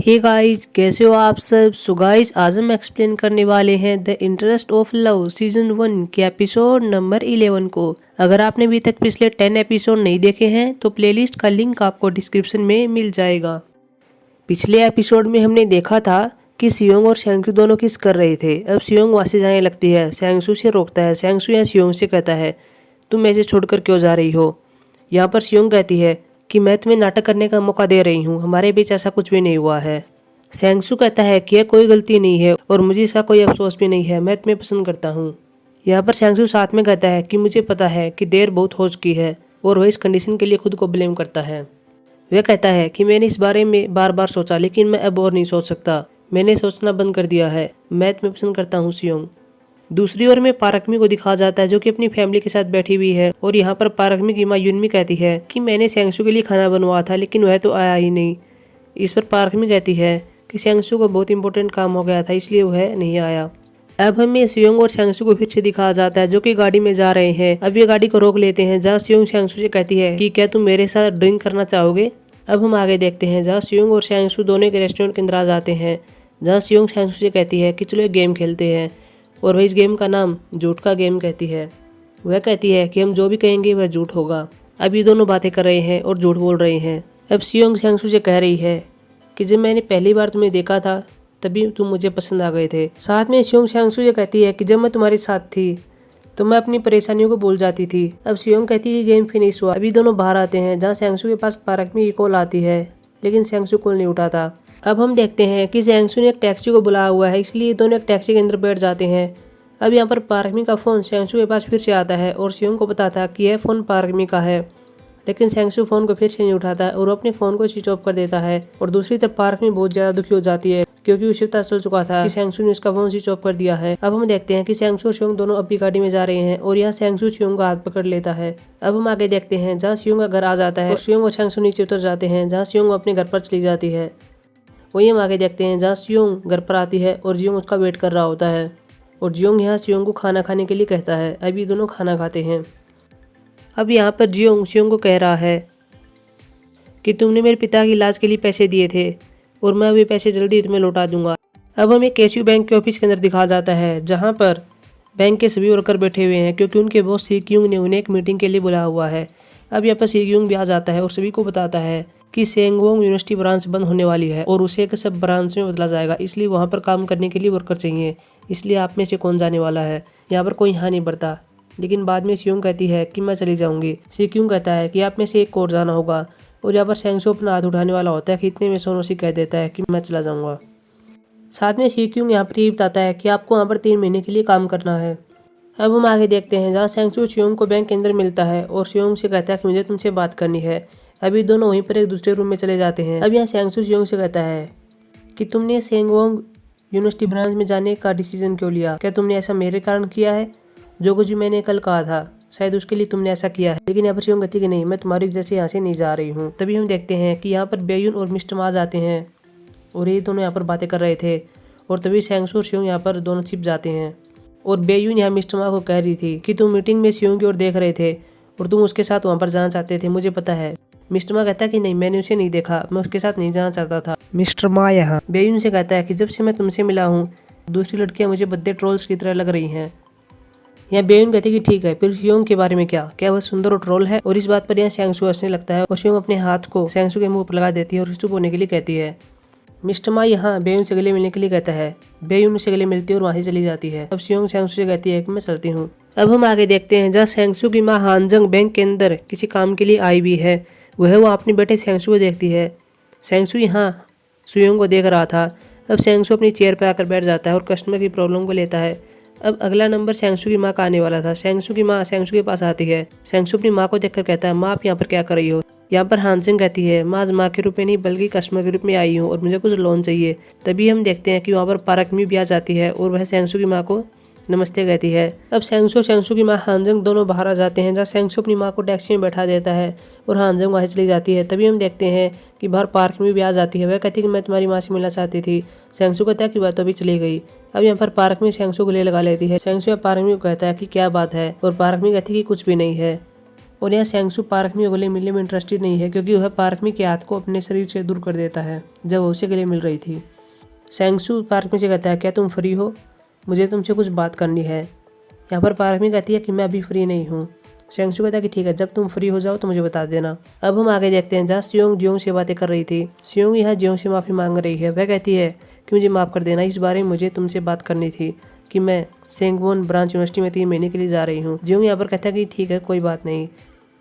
Hey guys, कैसे हो आप सब। सो गाइस, आज हम एक्सप्लेन करने वाले हैं the interest of love season 1 के एपिसोड नंबर 11 को। अगर आपने अभी तक पिछले 10 एपिसोड नहीं देखे हैं तो प्लेलिस्ट का लिंक आपको डिस्क्रिप्शन में मिल जाएगा। पिछले एपिसोड में हमने देखा था कि सियोंग और सेंगसू दोनों किस कर रहे थे। अब सियोंग वहाँ से जाने लगती है, सेंगसू से रोकता है। सेंगसू या सियोंग से कहता है, तुम ऐसे छोड़कर क्यों जा रही हो। यहाँ पर सियोंग कहती है कि मैं तुम्हें नाटक करने का मौका दे रही हूँ, हमारे बीच ऐसा कुछ भी नहीं हुआ है। सेंगसू कहता है कि यह कोई गलती नहीं है और मुझे इसका कोई अफसोस भी नहीं है, मैं तुम्हें पसंद करता हूँ। यहाँ पर सेंगसू साथ में कहता है कि मुझे पता है कि देर बहुत हो चुकी है और वह इस कंडीशन के लिए खुद को ब्लेम करता है। वह कहता है कि मैंने इस बारे में बार बार सोचा लेकिन मैं अब और नहीं सोच सकता, मैंने सोचना बंद कर दिया है, मैं तुम्हें पसंद करता हूँ सियोंग। दूसरी ओर में पारकमी को दिखाया जाता है जो कि अपनी फैमिली के साथ बैठी हुई है और यहाँ पर पारकमी की माँ युनमी कहती है कि मैंने सेंगसू के लिए खाना बनवाया था लेकिन वह तो आया ही नहीं। इस पर पारकमी कहती है कि सेंगसू को बहुत इंपॉर्टेंट काम हो गया था इसलिए वह नहीं आया। अब हमें सियोंग और सेंगसू को फिर से दिखाया जाता है जो कि गाड़ी में जा रहे हैं। अब ये गाड़ी को रोक लेते हैं जहाँ सियोंग सेंगसू से कहती है कि क्या तुम मेरे साथ ड्रिंक करना चाहोगे। अब हम आगे देखते हैं जहाँ सियोंग और सेंगसू दोनों के रेस्टोरेंट के अंदर आ जाते हैं जहाँ सियोंग सेंगसू से कहती है कि चलो एक गेम खेलते हैं और वह इस गेम का नाम झूठ का गेम कहती है। वह कहती है कि हम जो भी कहेंगे वह झूठ होगा। अब ये दोनों बातें कर रहे हैं और झूठ बोल रहे हैं। अब सियोंग सेंगसू से कह रही है कि जब मैंने पहली बार तुम्हें देखा था तभी तुम मुझे पसंद आ गए थे। साथ में सियोंग सेंगसू से कहती है कि जब मैं तुम्हारे साथ थी तो मैं अपनी परेशानियों को भूल जाती थी। अब सियोंग कहती है कि गेम फिनिश हुआ। अभी दोनों बाहर आते हैं जहाँ सेंगसू के पास पारकमी की कॉल आती है लेकिन सेंगसू कॉल नहीं उठाता। अब हम देखते हैं कि सेंगसू ने एक टैक्सी को बुलाया हुआ है इसलिए दोनों एक टैक्सी के अंदर बैठ जाते हैं। अब यहाँ पर पारकमी का फ़ोन सेंगसू के पास फिर से आता है और सियोंग को पता था कि यह फ़ोन पारकमी का है लेकिन सेंगसू फ़ोन को फिर से नहीं उठाता है और अपने फ़ोन को स्विच ऑफ कर देता है। और दूसरी तरफ पारकमी बहुत ज़्यादा दुखी हो जाती है क्योंकि उसे पता चल चुका था कि सेंगसू ने उसका फ़ोन स्विच ऑफ कर दिया है। अब हम देखते हैं कि सेंगसू और सियोंग दोनों अपनी गाड़ी में जा रहे हैं और यहाँ सेंगसू सियोंग का हाथ पकड़ लेता है। अब हम आगे देखते हैं जहाँ सियोंग का घर आ जाता है और सियोंग और सेंगसू नीचे उतर जाते हैं जहाँ सियोंग अपने घर पर चली जाती है। वहीं हम आगे देखते हैं जहाँ सियोंग घर पर आती है और जियोंग उसका वेट कर रहा होता है और जियोंग यहाँ सियोंग को खाना खाने के लिए कहता है। अभी दोनों खाना खाते हैं। अब यहाँ पर जियोंग सियोंग को कह रहा है कि तुमने मेरे पिता की इलाज के लिए पैसे दिए थे और मैं अभी पैसे जल्दी तुम्हें लौटा दूंगा। अब हमें कैशियो बैंक के ऑफिस के अंदर दिखाया जाता है जहाँ पर बैंक के सभी वर्कर बैठे हुए हैं क्योंकि उनके बॉस सी क्यूंग ने उन्हें एक मीटिंग के लिए बुलाया हुआ है। अब यहाँ पर सी क्यूंग भी आ जाता है और सभी को बताता है कि सेंगवोंग यूनिवर्सिटी ब्रांच बंद होने वाली है और उसे एक सब ब्रांच में बदला जाएगा, इसलिए वहाँ पर काम करने के लिए वर्कर चाहिए, इसलिए आप में से कौन जाने वाला है। यहाँ पर कोई हाँ नहीं बढ़ता लेकिन बाद में सियोंग कहती है कि मैं चली जाऊँगी। सी क्यूंग कहता है कि आप में से एक और जाना होगा और यहाँ पर सेंगसू अपना हाथ उठाने वाला होता है कि इतने में सोनोसी कह देता है कि मैं चला जाऊँगा। साथ में सी क्यूंग यहाँ पर ये बताता है कि आपको वहाँ पर 3 महीने के लिए काम करना है। अब हम आगे देखते हैं जहाँ सेंगसू सियोंग को बैंक के अंदर मिलता है और सियोंग से कहता है कि मुझे तुमसे बात करनी है। अभी दोनों वहीं पर एक दूसरे रूम में चले जाते हैं। अब यहाँ सेंगसू सियोंग से कहता है कि तुमने सेंगवोंग यूनिवर्सिटी ब्रांच में जाने का डिसीजन क्यों लिया, क्या तुमने ऐसा मेरे कारण किया है। जो कुछ भी मैंने कल कहा था शायद उसके लिए तुमने ऐसा किया है। लेकिन यहाँ पर सियोंग कहती कि नहीं, मैं तुम्हारी वजह से यहाँ से नहीं जा रही हूँ। तभी हम देखते हैं कि यहाँ पर बेयुन और मिस्टर मा जाते हैं और ये दोनों यहाँ पर बातें कर रहे थे और तभी सेंगसू और सियोंग यहाँ पर दोनों छिप जाते हैं। और बेयुन यहाँ मिस्टर मा को कह रही थी कि तुम मीटिंग में सियोंग की ओर देख रहे थे और तुम उसके साथ वहाँ पर जाना चाहते थे, मुझे पता है। मिस्टर मा कहता है कि नहीं, मैंने उसे नहीं देखा, मैं उसके साथ नहीं जाना चाहता था। मिस्टर मा यहाँ बेयुन से कहता है कि जब से मैं तुमसे मिला हूँ दूसरी लड़कियाँ मुझे बद्दे ट्रोल्स की तरह लग रही हैं। यहाँ बेयुन कहती है कि ठीक है, फिर सियोंग के बारे में क्या वह सुंदर और ट्रोल है। और इस बात पर यहाँ सेंगसू हंसने लगता है और सियोंग अपने हाथ को सेंगसू के मुंह पर लगा देती है और चुप होने के लिए कहती है। मिस्टर मा यहाँ बेयुन से गले मिलने के लिए कहता है। बेयुन से गले मिलती है और वहाँ से चली जाती है। अब सियोंग सेंगसू से कहती है कि मैं चलती हूँ। अब हम आगे देखते हैं जहाँ सेंगसू की माँ हानजंग बैंक के अंदर किसी काम के लिए आई हुई है। वो अपने बेटे सेंगसू को देखती है। सेंगसू यहाँ सियोंग को देख रहा था। अब सेंगसू अपनी चेयर पर आकर बैठ जाता है और कस्टमर की प्रॉब्लम को लेता है। अब अगला नंबर सेंगसू की माँ का आने वाला था। सेंगसू की माँ सेंगसू के पास आती है। सेंगसू अपनी माँ को देखकर कहता है, माँ आप यहाँ पर क्या कर रही हो। यहाँ पर हानजंग कहती है, माँ माँ के रूप में नहीं बल्कि कस्टमर के रूप में आई हूँ और मुझे कुछ लोन चाहिए। तभी हम देखते हैं कि वहाँ पर पारकमी भी आ जाती है और वह सेंगसू की माँ को नमस्ते कहती है। अब सेंगसू की माँ हानजंग दोनों बाहर आ जाते हैं जहाँ सेंगसू अपनी माँ को टैक्सी में बैठा देता है और हानजंग वहाँ चली जाती है। तभी हम देखते हैं कि बाहर पारकमी भी आ जाती है। वह कहती है कि मैं तुम्हारी माँ से मिलना चाहती थी। सेंगसू कहता है कि वह तो अभी चली गई। अब यहाँ पर पारकमी सेंगसू को ले लगा लेती है। सेंगसू पारकमी को कहता है कि क्या बात है और पारकमी कहती है कि कुछ भी नहीं है और यहाँ सेंगसू पार्क में गले मिलने में इंटरेस्टेड नहीं है क्योंकि वह पार्क में के हाथ को अपने शरीर से दूर कर देता है जब वो उसे गले मिल रही थी। सेंगसू पार्क में से कहता है क्या तुम फ्री हो, मुझे तुमसे कुछ बात करनी है। यहाँ पर पार्क में कहती है कि मैं अभी फ्री नहीं हूँ। सेंगसू कहता है कि ठीक है, जब तुम फ्री हो जाओ तो मुझे बता देना। अब हम आगे देखते हैं जहाँ सियोंग जियोंग से बातें कर रही थी। सियोंग यहाँ जियोंग से माफ़ी मांग रही है। वह कहती है कि मुझे माफ़ कर देना, इस बारे में मुझे तुमसे बात करनी थी कि मैं सेंगवोन ब्रांच यूनिवर्सिटी में 3 महीने के लिए जा रही हूँ। जियोंग यहाँ पर कहता है कि ठीक है, कोई बात नहीं,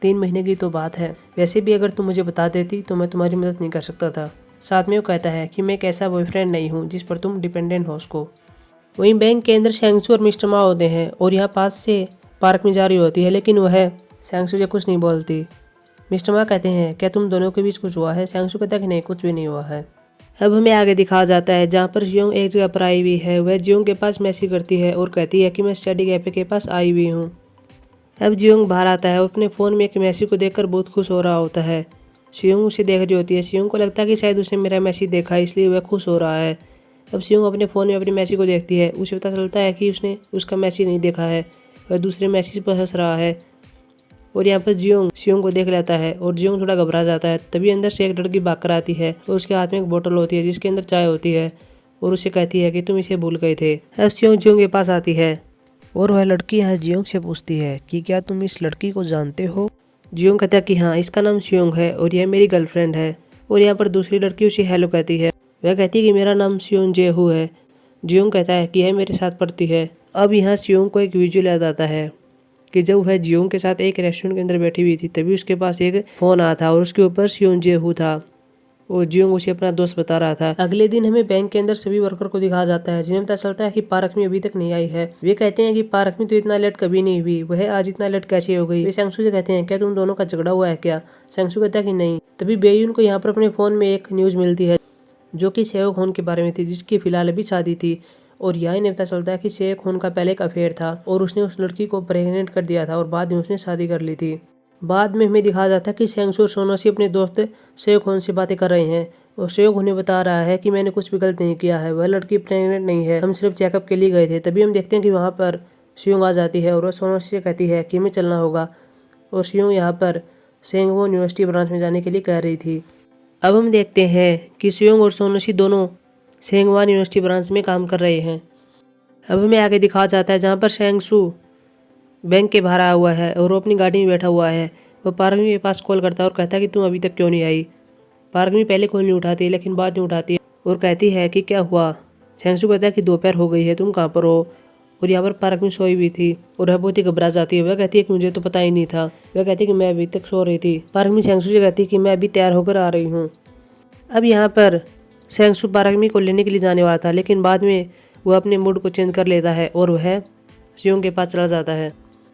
3 महीने की तो बात है, वैसे भी अगर तुम मुझे बता देती तो मैं तुम्हारी मदद नहीं कर सकता था। साथ में वो कहता है कि मैं एक ऐसा बॉयफ्रेंड नहीं हूँ जिस पर तुम डिपेंडेंट हो उसको। वहीं बैंक के अंदर सेंगसू और मिस्टर मा होते हैं और यहाँ पास से पार्क में जा रही होती है, लेकिन वह सेंगसू से कुछ नहीं बोलती। मिस्टर मा कहते हैं क्या तुम दोनों के बीच कुछ हुआ है। सेंगसू कहता है कि नहीं, कुछ भी नहीं हुआ है। अब हमें आगे दिखाया जाता है जहाँ पर जियोंग एक जगह पर आई हुई है। वह जियोंग के पास मैसेज करती है और कहती है कि मैं स्टडी कैफे के पास आई हुई हूँ। अब जियोंग बाहर आता है और अपने फ़ोन में एक मैसेज को देखकर बहुत खुश हो रहा होता है। सियोंग उसे देख रही होती है। सियोंग को लगता है कि शायद उसने मेरा मैसेज देखा है इसलिए वह खुश हो रहा है। अब सियोंग अपने फ़ोन में अपने मैसेज को देखती है। उसे पता चलता है कि उसने उसका मैसेज नहीं देखा है, वह दूसरे मैसेज पर हंस रहा है। और यहाँ पर जियोंग सियोंग को देख लेता है और जियोंग थोड़ा घबरा जाता है। तभी अंदर से एक लड़की भाग कर आती है और उसके हाथ में एक बोतल होती है जिसके अंदर चाय होती है और उसे कहती है कि तुम इसे भूल गए थे। अब सियोंग जियोंग के पास आती है और वह लड़की यहाँ जियोंग से पूछती है कि क्या तुम इस लड़की को जानते हो। जियोंग कहता है कि हाँ, इसका नाम सियोंग है और यह मेरी गर्लफ्रेंड है। और यहाँ पर दूसरी लड़की उसे हेलो कहती है। वह कहती है कि मेरा नाम सियोंग जेहू है। जियोंग कहता है कि यह मेरे साथ पढ़ती है। अब यहाँ सियोंग को एक विजुअल याद आता है कि जब वह जियोंग के साथ एक रेस्टोरेंट के अंदर बैठी हुई थी तभी उसके पास एक फ़ोन आया था और उसके ऊपर सियोंग जेहू था और जियोंग उसे अपना दोस्त बता रहा था। अगले दिन हमें बैंक के अंदर सभी वर्कर को दिखाया जाता है जिन्हें पता चलता है कि पार्क में अभी तक नहीं आई है। वे कहते हैं कि पार्क में तो इतना लेट कभी नहीं हुई, वह आज इतना लेट कैसे हो गई। वे सेंगसू से कहते हैं क्या तुम दोनों का झगड़ा हुआ है क्या। सेंगसू कहता है कि नहीं। तभी बेयुन को यहाँ पर अपने फ़ोन में एक न्यूज़ मिलती है जो कि सेओ खून के बारे में थी जिसकी फिलहाल अभी शादी थी। और यहाँ इन्हें पता चलता है कि सेओ खून का पहले एक अफेयर था और उसने उस लड़की को प्रेग्नेंट कर दिया था और बाद में उसने शादी कर ली थी। बाद में हमें दिखाया जाता है कि सेंगसू और सोनोसी अपने दोस्त सेओ खून से बातें कर रहे हैं और सेओ खून बता रहा है कि मैंने कुछ भी गलत नहीं किया है, वह लड़की प्रेग्नेंट नहीं है, हम सिर्फ चेकअप के लिए गए थे। तभी हम देखते हैं कि वहाँ पर सियोंग आ जाती है और वह सोनोसी से कहती है कि हमें चलना होगा और सियोंग यहाँ पर सेंगवोन यूनिवर्सिटी ब्रांच में जाने के लिए कह रही थी। अब हम देखते हैं कि सियोंग और सोनोसी दोनों सेंगवान यूनिवर्सिटी ब्रांच में काम कर रहे हैं। अब हमें आगे दिखाया जाता है जहाँ पर सेंगसू बैंक के बाहर आया हुआ है और वो अपनी गाड़ी में बैठा हुआ है। वो पार्किंग के पास कॉल करता है और कहता है कि तुम अभी तक क्यों नहीं आई। पार्किंग पहले कॉल नहीं उठाती लेकिन बाद में उठाती है और कहती है कि क्या हुआ। सेंगसू कहता है कि दोपहर हो गई है, तुम कहाँ पर हो। और यहाँ पर पार्क में सोई हुई थी और वह बहुत ही घबरा जाती है। वह कहती है कि मुझे तो पता ही नहीं था। वह कहती है कि मैं अभी तक सो रही थी। पार्क में सेंगसू से कहती है कि मैं अभी तैयार होकर आ रही हूँ। अब यहाँ पर सेंगसू पार्क में को लेने के लिए जाने वाला था लेकिन बाद में वह अपने मूड को चेंज कर लेता है और वह सियोंग के पास चला जाता है।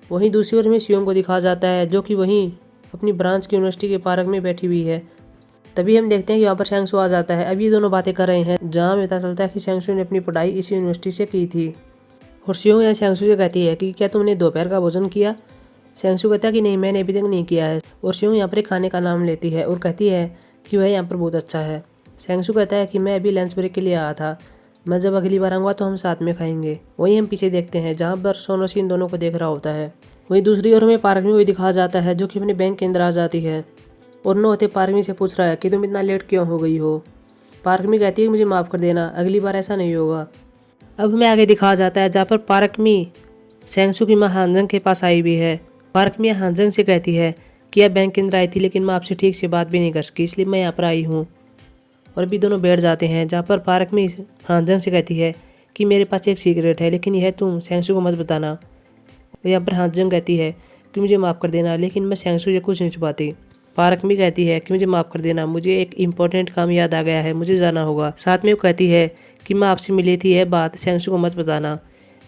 वहीं दूसरी ओर में सियोंग को दिखाया जाता है जो कि वहीं अपनी ब्रांच की यूनिवर्सिटी के पार्क में बैठी हुई है। तभी हम देखते हैं कि यहाँ पर सेंगसू आ जाता है। अब ये दोनों बातें कर रहे हैं जहाँ हमें पता चलता है कि सेंगसू ने अपनी पढ़ाई इस यूनिवर्सिटी से की थी। और सियोंग यहाँ सेंगसू से कहती है कि क्या तुमने दोपहर का भोजन किया। सेंगसू कहता है कि नहीं, मैंने अभी तक नहीं किया है। और सियोंग यहाँ पर एक खाने का नाम लेती है और कहती है कि वह यहाँ पर बहुत अच्छा है। सेंगसू कहता है कि मैं अभी लंच ब्रेक के लिए आया था, मैं जब अगली बार आऊँगा तो हम साथ में खाएंगे। वहीं हम पीछे देखते हैं जहाँ पर सोनोसी इन दोनों को देख रहा होता है। वहीं दूसरी ओर हमें पार्क में कोई दिखाया जाता है जो कि अपने बैंक के अंदर आ जाती है और न होते पार्क में से पूछ रहा है कि तुम इतना लेट क्यों हो गई हो। पार्क में कहती है मुझे माफ़ कर देना, अगली बार ऐसा नहीं होगा। अब हमें आगे दिखाया जाता है जहाँ पर पार्क में सेंगसू की माँ हानजंग के पास आई हुई है। पार्क में हानजंग से कहती है कि आप बैंक के अंदर आई थी लेकिन मैं आपसे ठीक से बात भी नहीं कर सकी, इसलिए मैं यहाँ पर आई हूँ। और भी दोनों बैठ जाते हैं जहाँ पर पार्क में हानजंग से कहती है कि मेरे पास एक सीक्रेट है लेकिन यह तुम सेंगसू को मत बताना। और यहाँ पर हानजंग कहती है कि मुझे माफ़ कर देना लेकिन मैं सेंगसू से कुछ नहीं छुपाती। पार्क में कहती है कि मुझे माफ़ कर देना, मुझे एक इम्पोर्टेंट काम याद आ गया है, मुझे जाना होगा। साथ में वो कहती है कि मैं आपसे मिली थी, यह बात सेंगसू को मत बताना।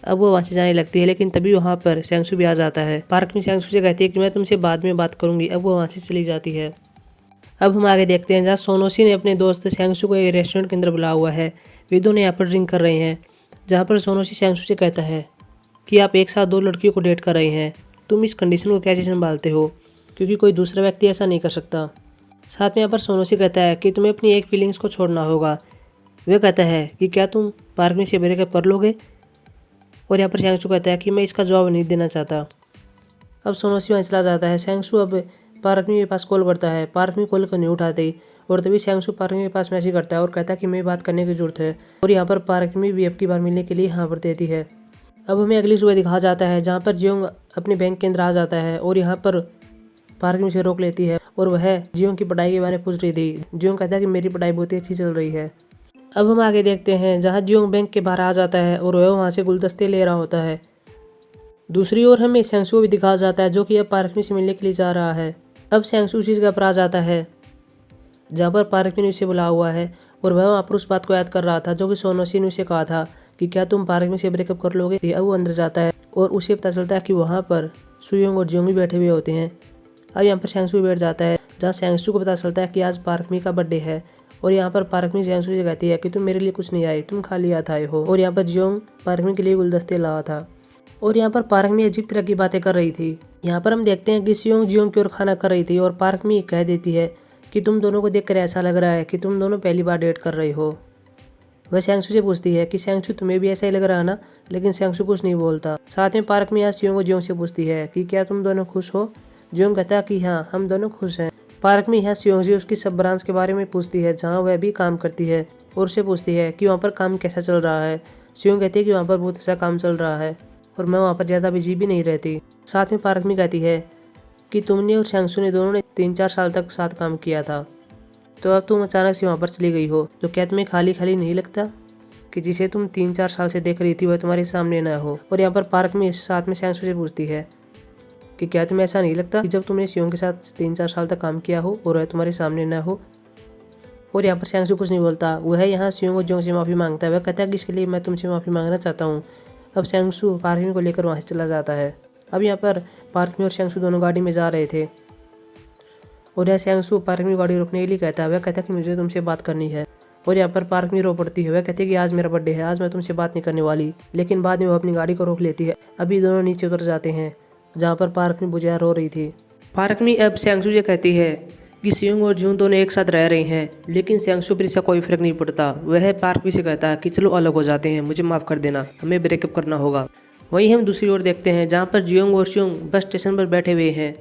अब वो वहाँ से जाने लगती है लेकिन तभी वहाँ पर सेंगसू भी आ जाता है। पार्क में सेंगसू से कहती है कि मैं तुमसे बाद में बात करूँगी। अब वो वहाँ से चली जाती है। अब हम आगे देखते हैं जहाँ सोनोसी ने अपने दोस्त सेंगसू को एक रेस्टोरेंट के अंदर बुलाया हुआ है। वे दोनों यहाँ पर ड्रिंक कर रहे हैं जहाँ पर सोनोसी सेंगसू से कहता है कि आप एक साथ 2 लड़कियों को डेट कर रहे हैं, तुम इस कंडीशन को कैसे संभालते हो, क्योंकि कोई दूसरा व्यक्ति ऐसा नहीं कर सकता। साथ में यहाँ पर सोनोसी कहता है कि तुम्हें अपनी एक फीलिंग्स को छोड़ना होगा। वह कहता है कि क्या तुम पार्क में से ब्रेकअप कर लोगे। और यहाँ पर सेंगसू कहता है कि मैं इसका जवाब नहीं देना चाहता। अब सोनोसी वहाँ चला जाता है। सेंगसू अब पार्क में के पास कॉल करता है। पार्क में कॉल को नहीं उठाते और तभी सेंगसू पार्क में के पास मैसेज करता है और कहता है कि मैं बात करने की जरूरत है। और यहाँ पर पार्क में भी अब की बार मिलने के लिए यहाँ पर देती है। अब हमें अगली सुबह दिखाया जाता है जहाँ पर जियोंग अपने बैंक के अंदर आ जाता है और यहाँ पर पार्क में उसे रोक लेती है और वह जियोंग की पढ़ाई के बारे में पूछ रही थी। जियोंग कहता है कि मेरी पढ़ाई बहुत ही अच्छी चल रही है। अब हम आगे देखते हैं जहाँ जियोंग बैंक के बाहर आ जाता है और वह वहाँ से गुलदस्ते ले रहा होता है। दूसरी ओर हमें सेंगसू को भी दिखाया जाता है जो कि अब पार्क में से मिलने के लिए जा रहा है। अब सेंगसू उसी जगह पर आ जाता है जहाँ पर पार्क में उसे बुला हुआ है और वह वहाँ पर उस बात को याद कर रहा था जो कि सोनोसी ने उसे कहा था कि क्या तुम पार्क में से ब्रेकअप कर लोगे। अब वो अंदर जाता है और उसे पता चलता है कि वहाँ पर सुयोंग और जियोंग भी बैठे हुए होते हैं। अब यहाँ पर सेंगसू बैठ जाता है जहाँ सेंगसू को पता चलता है कि आज पार्क में का बर्थडे है और यहाँ पर पार्क में सेंगसू से कहती है कि तुम मेरे लिए कुछ नहीं आए, तुम खाली हाथ आए हो। और यहाँ पर जियोंग पार्क में के लिए गुलदस्ते लाया था और यहाँ पर पार्क में अजीब तरह की बातें कर रही थी। यहाँ पर हम देखते हैं कि सियोंग जियोंग की ओर खाना कर रही थी और पार्क में कह देती है कि तुम दोनों को देखकर ऐसा लग रहा है कि तुम दोनों पहली बार डेट कर रही हो। वह सेंगसू से पूछती है कि सेंगसू तुम्हें भी ऐसा ही लग रहा है ना, लेकिन सेंगसू कुछ नहीं बोलता। साथ में पार्क में यहाँ सियोंग और जियोंग से पूछती है कि क्या तुम दोनों खुश हो। जियोंग कहता है कि हाँ हम दोनों खुश हैं। पार्क में यहाँ सियोंग से उसकी सब ब्रांच के बारे में पूछती है जहाँ वह भी काम करती है और उससे पूछती है कि वहाँ पर काम कैसा चल रहा है। सियोंग कहती है कि वहाँ पर बहुत अच्छा काम चल रहा है और मैं वहाँ पर ज़्यादा बिजी भी नहीं रहती। साथ में पार्क में कहती है कि तुमने और सेंगसू ने दोनों ने 3-4 साल तक साथ काम किया था, तो अब तुम अचानक से वहाँ पर चली गई हो, तो क्या तुम्हें खाली खाली नहीं लगता कि जिसे तुम 3-4 साल से देख रही थी वह तुम्हारे सामने ना हो। और यहाँ पर पार्क में साथ में सेंगसू से पूछती है कि क्या तुम्हें ऐसा नहीं लगता कि जब तुमने सियोंग के साथ 3-4 साल तक काम किया हो और वह तुम्हारे सामने ना हो। और यहाँ पर सेंगसू कुछ नहीं बोलता। वह यहाँ सियोंग और जियोंग से माफ़ी मांगता है। वह कहता है कि इसके लिए मैं तुमसे माफ़ी मांगना चाहता हूँ। अब सेंगसू पार्क में को लेकर वहाँ से चला जाता है। अब यहाँ पर पार्क में और सेंगसू दोनों गाड़ी में जा रहे थे और यह सेंगसू पार्क में गाड़ी रोकने के लिए कहता है। वह कहता है कि मुझे तुमसे बात करनी है और यहाँ पर पार्क में रो पड़ती है। वह कहती है कि आज मेरा बर्थडे है, आज मैं तुमसे बात नहीं करने वाली, लेकिन बाद में वो अपनी गाड़ी को रोक लेती है। अभी दोनों नीचे उतर जाते हैं जहाँ पर पार्क में बुझा रो रही थी। पार्क में अब सेंगसू से कहती है कि सियोंग और जियोंग दोनों एक साथ रह रहे हैं, लेकिन सेंगसू पर इसका कोई फर्क नहीं पड़ता। वह पार्क में से कहता है कि चलो अलग हो जाते हैं, मुझे माफ़ कर देना, हमें ब्रेकअप करना होगा। वहीं हम दूसरी ओर देखते हैं जहाँ पर जियोंग और सियोंग बस स्टेशन पर बैठे हुए हैं,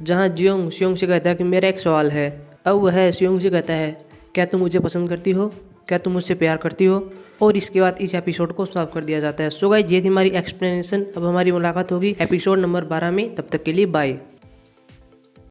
जहाँ जियोंग सियोंग से कहता है कि मेरा एक सवाल है। अब वह सियोंग से कहता है क्या तुम मुझे पसंद करती हो, क्या तुम मुझसे प्यार करती हो। और इसके बाद इस एपिसोड को समाप्त कर दिया जाता है। सो गाइस ये थी हमारी एक्सप्लेनेशन। अब हमारी मुलाकात होगी एपिसोड नंबर 12 में, तब तक के लिए बाय।